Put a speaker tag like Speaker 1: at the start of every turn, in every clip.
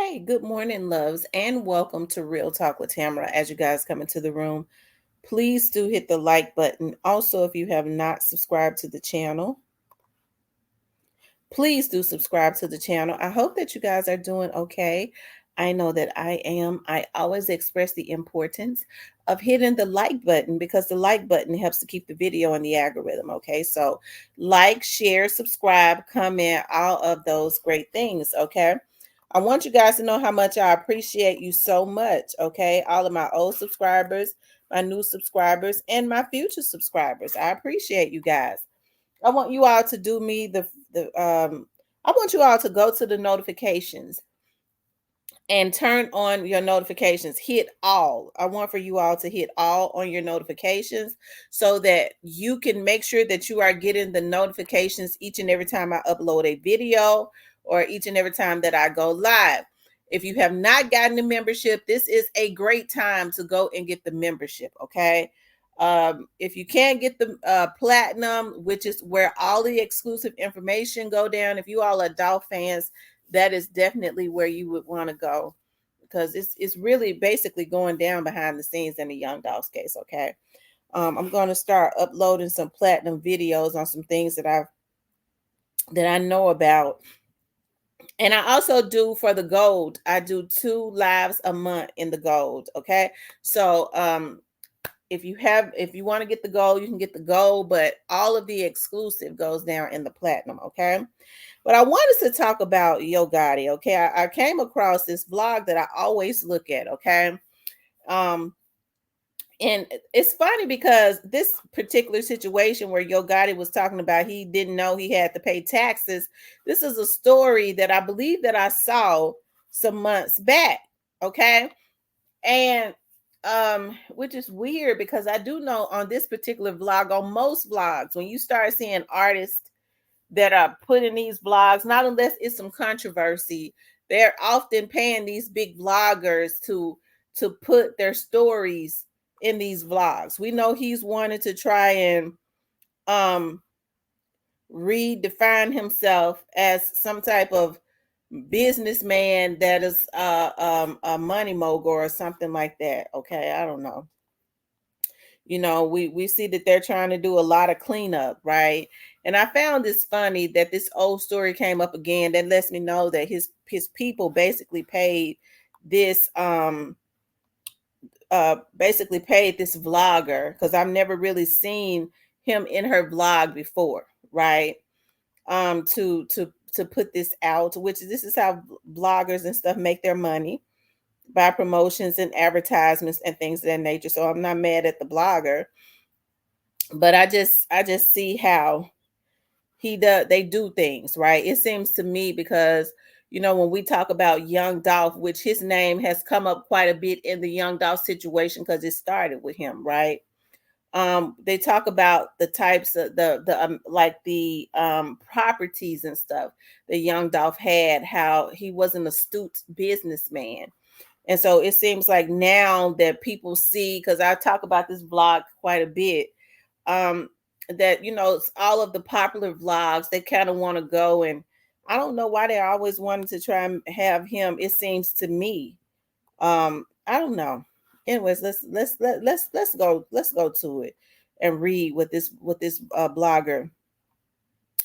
Speaker 1: Hey, good morning, loves, and welcome to Real Talk with Tamara. As you guys come into the room, please do hit the like button. Also, if you have not subscribed to the channel, please do subscribe to the channel. I hope that you guys are doing okay. I know that I am. I always express the importance of hitting the like button because the like button helps to keep the video in the algorithm. Okay, so like, share, subscribe, comment, all of those great things. Okay. I want you guys to know how much I appreciate you so much. Okay. All of my old subscribers, my new subscribers, and my future subscribers. I appreciate you guys. I want you all to do me I want you all to go to the notifications and turn on your notifications. Hit all. I want for you all to hit all on your notifications so that you can make sure that you are getting the notifications each and every time I upload a video or each and every time that I go live. If you have not gotten the membership, this is a great time to go and get the membership. Okay. If you can't get the platinum, which is where all the exclusive information go down, if you all are Dolph fans, that is definitely where you would want to go because it's really basically going down behind the scenes in the Young Dolph's case. Okay. I'm going to start uploading some platinum videos on some things that I know about. And I also do for the gold. I do 2 lives a month in the gold. Okay. So if you want to get the gold, you can get the gold, but all of the exclusive goes down in the platinum. Okay. But I wanted to talk about Yo Gotti. Okay. I came across this vlog that I always look at. Okay. And it's funny because this particular situation where Yo Gotti was talking about he didn't know he had to pay taxes. This is a story that I believe that I saw some months back. Okay. And which is weird because I do know on this particular vlog, on most vlogs, when you start seeing artists that are putting these vlogs, not unless it's some controversy, they're often paying these big vloggers to put their stories in these vlogs. We know he's wanted to try and redefine himself as some type of businessman that is a money mogul or something like that. Okay, I don't know. You know, we see that they're trying to do a lot of cleanup, right? And I found this funny that this old story came up again. That lets me know that his people basically paid this vlogger, because I've never really seen him in her vlog before, right? To put this out, which this is how bloggers and stuff make their money, by promotions and advertisements and things of that nature. So I'm not mad at the blogger, but I just see how they do things, right? It seems to me because, you know, when we talk about Young Dolph, which his name has come up quite a bit in the Young Dolph situation because it started with him, right? They talk about the types of the properties and stuff that Young Dolph had, how he was an astute businessman. And so it seems like now that people see, because I talk about this vlog quite a bit, that, you know, all of the popular vlogs, they kind of want to go, and I don't know why they always wanted to try and have him. It seems to me, I don't know. Anyways, let's go to it and read what this blogger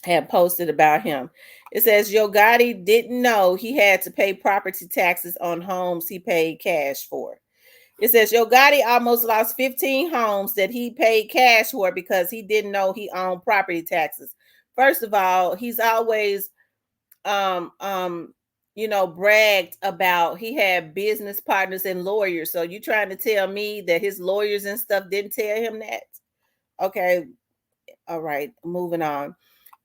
Speaker 1: had posted about him. It says Yo Gotti didn't know he had to pay property taxes on homes he paid cash for. It says Yo Gotti almost lost 15 homes that he paid cash for because he didn't know he owned property taxes. First of all, he's always you know, bragged about he had business partners and lawyers. So you trying to tell me that his lawyers and stuff didn't tell him that? Okay. All right, moving on.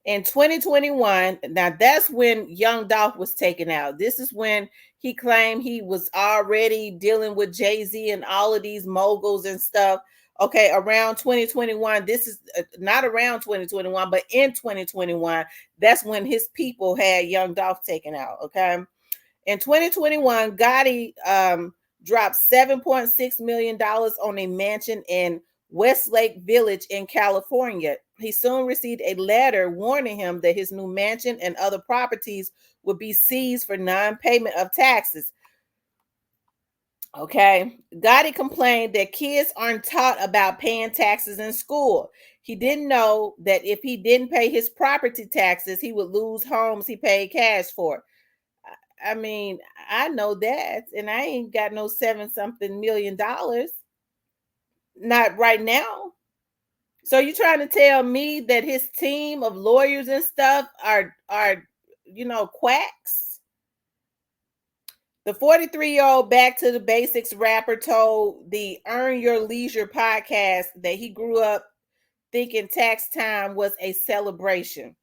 Speaker 1: In 2021, now that's when Young Dolph was taken out. This is when he claimed he was already dealing with Jay-Z and all of these moguls and stuff. Okay, around 2021, this is not around 2021, but in 2021, that's when his people had Young Dolph taken out. Okay, in 2021, Gotti dropped $7.6 million on a mansion in Westlake Village in California. He soon received a letter warning him that his new mansion and other properties would be seized for non-payment of taxes. Okay. Gotti complained that kids aren't taught about paying taxes in school. He didn't know that if he didn't pay his property taxes, he would lose homes he paid cash for. I mean, I know that, and I ain't got no 7-something million dollars. Not right now. So you trying to tell me that his team of lawyers and stuff are quacks? The 43-year-old Back to the Basics rapper told the Earn Your Leisure podcast that he grew up thinking tax time was a celebration.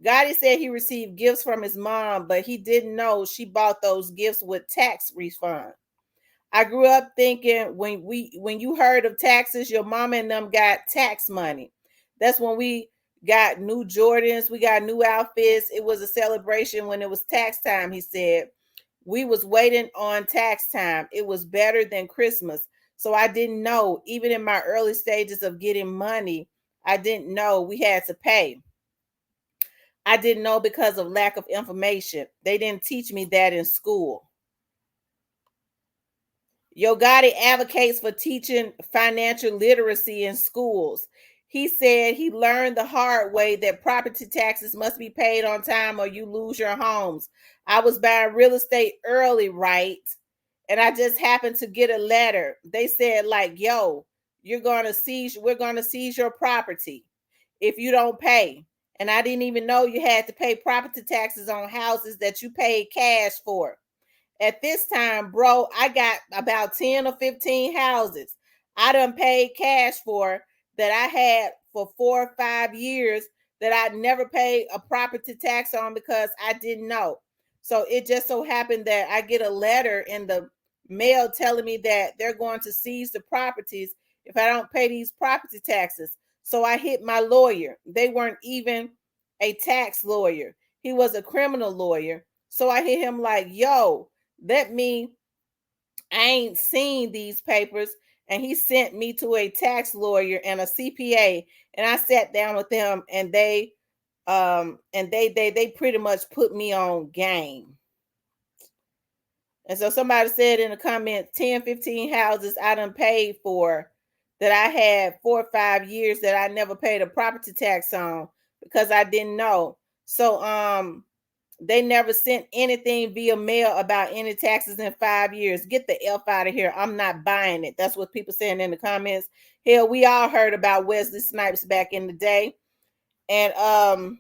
Speaker 1: Gotti said he received gifts from his mom, but he didn't know she bought those gifts with tax refund. I grew up thinking when you heard of taxes, your mama and them got tax money. That's when we got new Jordans, we got new outfits. It was a celebration when it was tax time, he said. We was waiting on tax time. It was better than Christmas. So I didn't know, even in my early stages of getting money, I didn't know we had to pay. I didn't know because of lack of information. They didn't teach me that in school. Yo Gotti advocates for teaching financial literacy in schools. He said he learned the hard way that property taxes must be paid on time or you lose your homes. I was buying real estate early, right? And I just happened to get a letter. They said like, yo, we're going to seize your property if you don't pay. And I didn't even know you had to pay property taxes on houses that you paid cash for. At this time, bro, I got about 10 or 15 houses I done paid cash for that I had for 4 or 5 years that I never paid a property tax on because I didn't know. So it just so happened that I get a letter in the mail telling me that they're going to seize the properties if I don't pay these property taxes. So I hit my lawyer. They weren't even a tax lawyer. He was a criminal lawyer. So I hit him like, yo, that mean I ain't seen these papers. And he sent me to a tax lawyer and a CPA. And I sat down with them and they pretty much put me on game. And so somebody said in the comments, 10, 15 houses I done paid for that I had 4 or 5 years that I never paid a property tax on because I didn't know. So they never sent anything via mail about any taxes in 5 years. Get the F out of here. I'm not buying it. That's what people saying in the comments. Hell, we all heard about Wesley Snipes back in the day. And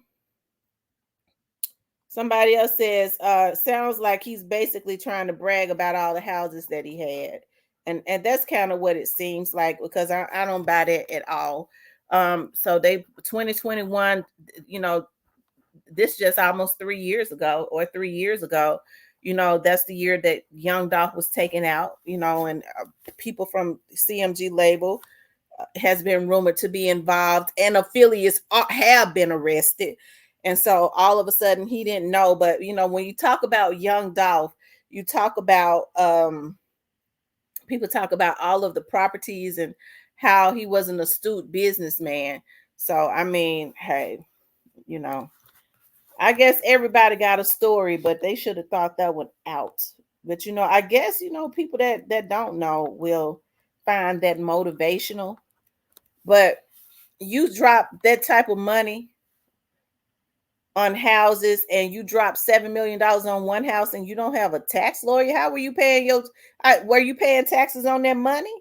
Speaker 1: somebody else says, sounds like he's basically trying to brag about all the houses that he had. And that's kind of what it seems like, because I don't buy that at all. So they 2021, this just almost 3 years ago or 3 years ago, that's the year that Young Dolph was taken out, and people from CMG label has been rumored to be involved, and affiliates have been arrested. And so all of a sudden he didn't know. But, when you talk about Young Dolph, you talk about, people talk about all of the properties and how he was an astute businessman. So, I mean, hey, I guess everybody got a story, but they should have thought that one out. But I guess people that don't know will find that motivational. But you drop that type of money on houses, and you drop $7 million on one house, and you don't have a tax lawyer. How were you paying were you paying taxes on that money?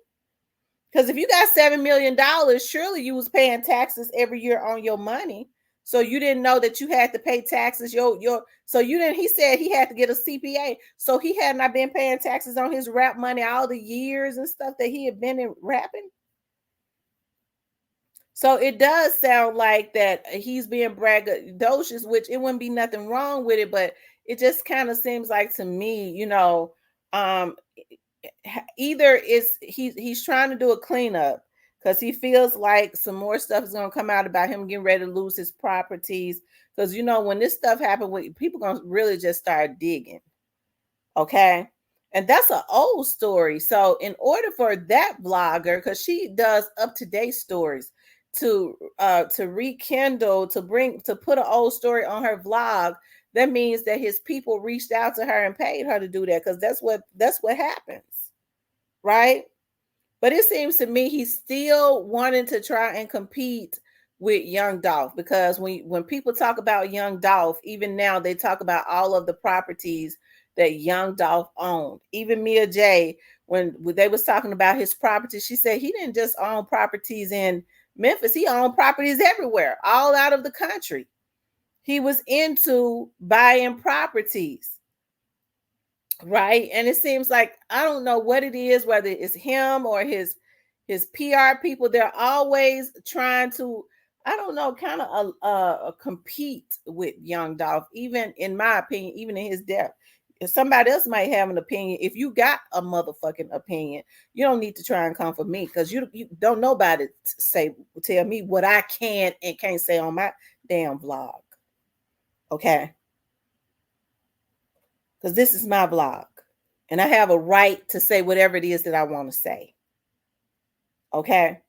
Speaker 1: Because if you got $7 million, surely you was paying taxes every year on your money. So you didn't know that you had to pay taxes. So you didn't. He said he had to get a CPA. So he had not been paying taxes on his rap money all the years and stuff that he had been in rapping. So it does sound like that he's being braggadocious, which it wouldn't be nothing wrong with it, but it just kind of seems like to me, either he's trying to do a cleanup because he feels like some more stuff is going to come out about him getting ready to lose his properties. Because when this stuff happened, people going to really just start digging. Okay. And that's an old story. So in order for that blogger, because she does up-to-date stories, to rekindle, to put an old story on her vlog, that means that his people reached out to her and paid her to do that, because that's what happens, right? But it seems to me he's still wanting to try and compete with Young Dolph, because when people talk about Young Dolph, even now they talk about all of the properties that Young Dolph owned. Even Mia J, when they was talking about his properties, she said he didn't just own properties in Memphis, he owned properties everywhere, all out of the country. He was into buying properties. Right. And it seems like, I don't know what it is, whether it's him or his PR people, they're always trying to, I don't know, kind of compete with Young Dolph, even in my opinion, even in his death. If somebody else might have an opinion, if you got a motherfucking opinion, you don't need to try and come for me, because you don't nobody tell me what I can and can't say on my damn vlog. Okay. Because this is my vlog. And I have a right to say whatever it is that I want to say. Okay.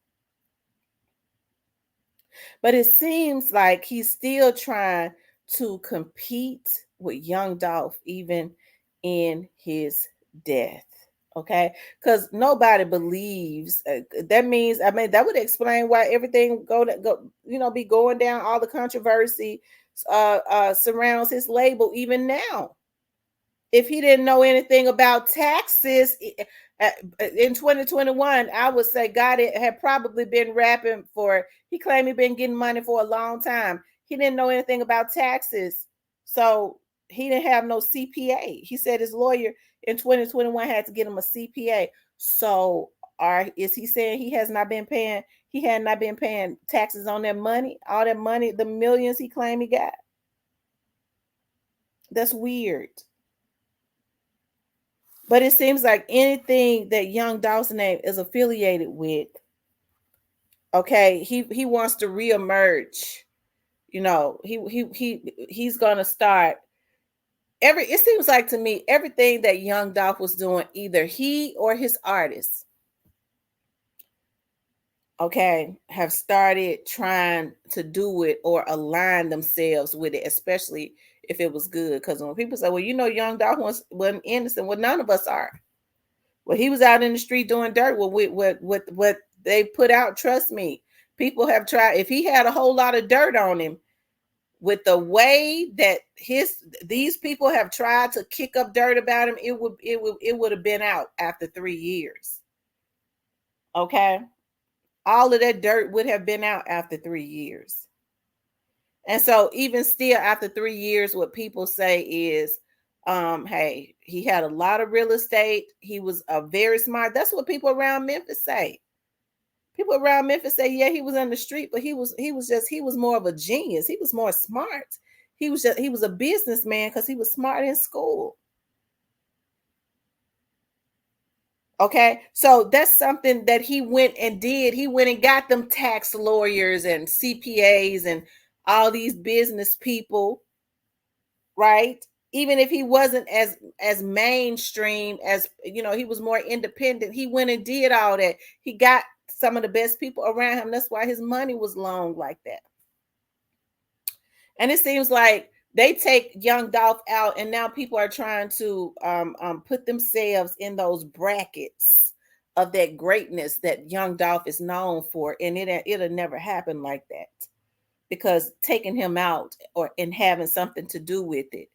Speaker 1: But it seems like he's still trying to compete with Young Dolph, even in his death. Okay. Because nobody believes that means, I mean, that would explain why everything be going down, all the controversy surrounds his label even now. If he didn't know anything about taxes in 2021, I would say God had probably been rapping for, he claimed he'd been getting money for a long time. He didn't know anything about taxes. So he didn't have no CPA. He said his lawyer in 2021 had to get him a CPA. So is he saying he had not been paying taxes on that money, all that money, the millions he claimed he got? That's weird. But it seems like anything that Young Dolph's name is affiliated with, okay, he wants to reemerge. He's gonna start it seems like to me everything that Young Dolph was doing, either he or his artists, okay, have started trying to do it or align themselves with it, especially if it was good. Because when people say, well, Young Dolph wasn't innocent, well, none of us are. Well, he was out in the street doing dirt. Well, what they put out, trust me, people have tried. If he had a whole lot of dirt on him, with the way that these people have tried to kick up dirt about him, it would have been out after 3 years. Okay, all of that dirt would have been out after 3 years. And so even still after 3 years, what people say is, hey, he had a lot of real estate. He was a very smart. That's what people around Memphis say. People around Memphis say, yeah, he was on the street, but he was more of a genius. He was more smart. He was a businessman because he was smart in school. Okay, so that's something that he went and did. He went and got them tax lawyers and CPAs and all these business people, right? Even if he wasn't as mainstream, as he was more independent. He went and did all that. He got some of the best people around him. That's why his money was long like that. And it seems like they take Young Dolph out, and now people are trying to put themselves in those brackets of that greatness that Young Dolph is known for, and it'll never happen like that, because taking him out and having something to do with it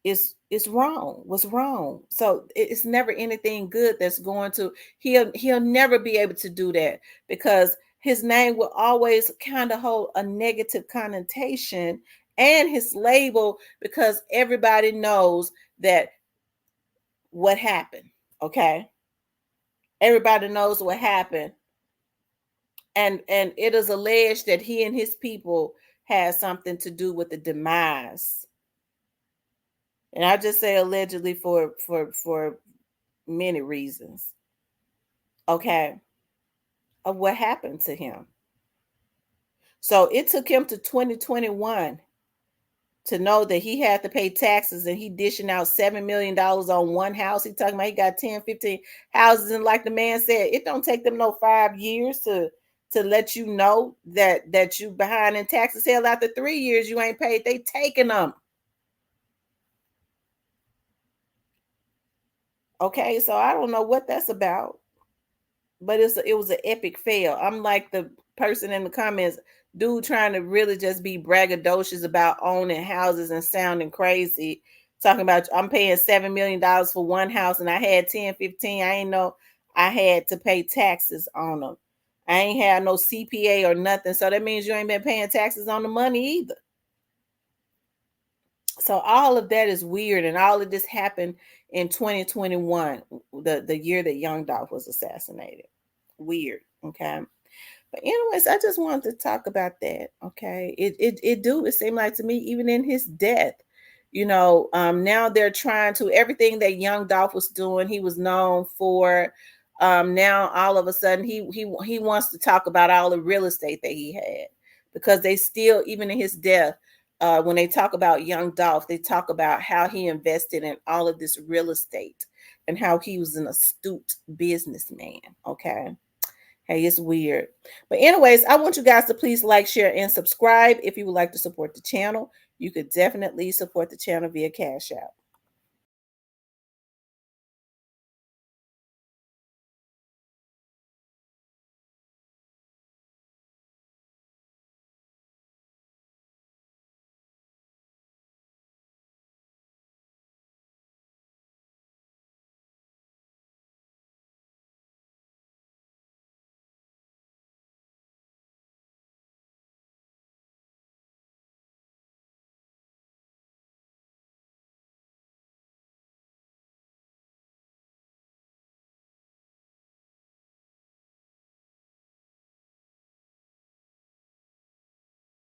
Speaker 1: is wrong. Was wrong. So it's never anything good that's going to. He'll never be able to do that, because his name will always kind of hold a negative connotation, and his label, because everybody knows that what happened. Okay, everybody knows what happened, and it is alleged that he and his people had something to do with the demise. And I just say allegedly for many reasons. Okay, of what happened to him. So it took him to 2021 to know that he had to pay taxes and he dishing out $7 million on one house. He talking about he got 10, 15 houses, and like the man said, it don't take them no 5 years to let you know that you behind in taxes. Hell, after 3 years you ain't paid, they taking them. Okay, so I don't know what that's about, but it was an epic fail. I'm like the person in the comments, dude trying to really just be braggadocious about owning houses and sounding crazy, talking about I'm paying $7 million for one house and I had 10, 15. I ain't know I had to pay taxes on them. I ain't had no CPA or nothing. So that means you ain't been paying taxes on the money either. So all of that is weird, and all of this happened in 2021, the year that Young Dolph was assassinated. Weird. Okay. But anyways, I just wanted to talk about that. Okay. It seemed like to me, even in his death, now they're trying to everything that Young Dolph was doing, he was known for. Now all of a sudden he wants to talk about all the real estate that he had, because they still, even in his death, when they talk about Young Dolph, they talk about how he invested in all of this real estate and how he was an astute businessman. Okay. Hey, it's weird. But anyways, I want you guys to please like, share, and subscribe. If you would like to support the channel, you could definitely support the channel via Cash App.